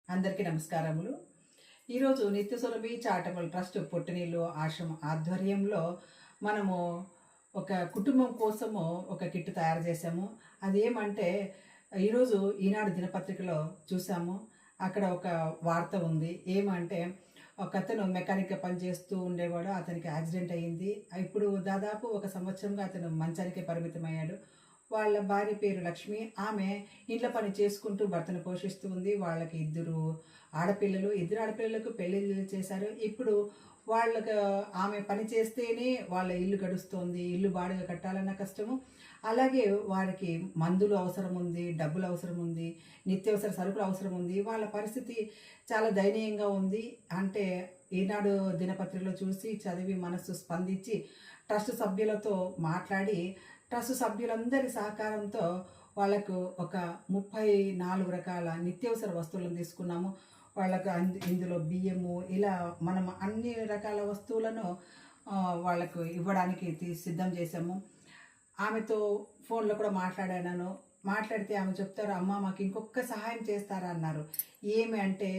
అందరికీ నమస్కారములు. ఈరోజు నిత్య సురభి చారిటబుల్ ట్రస్ట్ పొట్టినీళ్ళు ఆశ్రమం ఆధ్వర్యంలో మనము ఒక కుటుంబం కోసము ఒక కిట్ తయారు చేసాము. అదేమంటే ఈరోజు ఈనాడు దినపత్రికలో చూసాము. అక్కడ ఒక వార్త ఉంది. ఏమంటే ఒకతను మెకానిక్‌గా పనిచేస్తూ ఉండేవాడు. అతనికి యాక్సిడెంట్ అయింది. ఇప్పుడు దాదాపు ఒక సంవత్సరంగా అతను మంచానికే పరిమితమయ్యాడు. వాళ్ళ భార్య పేరు లక్ష్మి. ఆమె ఇంట్లో పని చేసుకుంటూ భర్తను పోషిస్తూ ఉంది. వాళ్ళకి ఇద్దరు ఆడపిల్లలకు పెళ్ళిళ్ళు చేశారు. ఇప్పుడు వాళ్ళకు ఆమె పని చేస్తేనే వాళ్ళ ఇల్లు గడుస్తోంది. ఇల్లు బాడుగ కట్టాలన్న కష్టము. అలాగే వారికి మందులు అవసరం ఉంది, డబ్బులు అవసరం ఉంది, నిత్యావసర సరుకులు అవసరం ఉంది. వాళ్ళ పరిస్థితి చాలా దయనీయంగా ఉంది. అంటే ఈనాడు దినపత్రికలో చూసి చదివి మనస్సు స్పందించి ట్రస్ట్ సభ్యులతో మాట్లాడి ట్రస్ట్ సభ్యులందరి సహకారంతో వాళ్ళకు ఒక 34 రకాల నిత్యావసర వస్తువులను తీసుకున్నాము. వాళ్ళకు ఇందులో బియ్యము ఇలా మనం అన్ని రకాల వస్తువులను వాళ్ళకు ఇవ్వడానికి సిద్ధం చేసాము. ఆమెతో ఫోన్లో కూడా మాట్లాడితే ఆమె చెప్తారు, అమ్మ మాకు ఇంకొక సహాయం చేస్తారా అన్నారు. ఏమి అంటే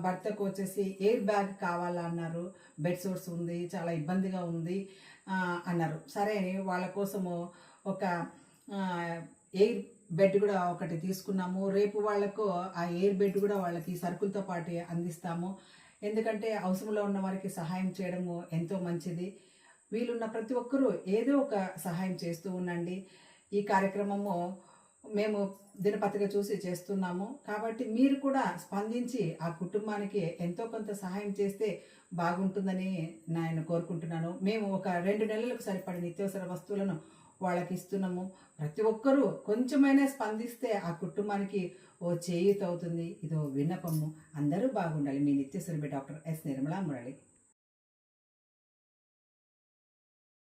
భర్తకు వచ్చేసి ఎయిర్ బ్యాగ్ కావాలా అన్నారు. బెడ్ సోర్స్ ఉంది, చాలా ఇబ్బందిగా ఉంది అన్నారు. సరే అని వాళ్ళ కోసము ఒక ఎయిర్ బెడ్ కూడా ఒకటి తీసుకున్నాము. రేపు వాళ్లకు ఆ ఎయిర్ బెడ్ కూడా వాళ్ళకి సరుకులతో పాటు అందిస్తాము. ఎందుకంటే అవసరంలో ఉన్న వారికి సహాయం చేయడము ఎంతో మంచిది. వీలున్న ప్రతి ఒక్కరూ ఏదో ఒక సహాయం చేస్తూ ఉండండి. ఈ కార్యక్రమము మేము దినపత్రిక చూసి చేస్తున్నాము. కాబట్టి మీరు కూడా స్పందించి ఆ కుటుంబానికి ఎంతో కొంత సహాయం చేస్తే బాగుంటుందని నేను కోరుకుంటున్నాను. మేము ఒక 2 నెలలకు సరిపడే నిత్యావసర వస్తువులను వాళ్ళకి ఇస్తున్నాము. ప్రతి ఒక్కరూ కొంచెమైనా స్పందిస్తే ఆ కుటుంబానికి ఓ చేయూత అవుతుంది. ఇదో విన్నపము. అందరూ బాగుండాలి. మీ నిత్య సురభి డాక్టర్ ఎస్ నిర్మలా మురళి.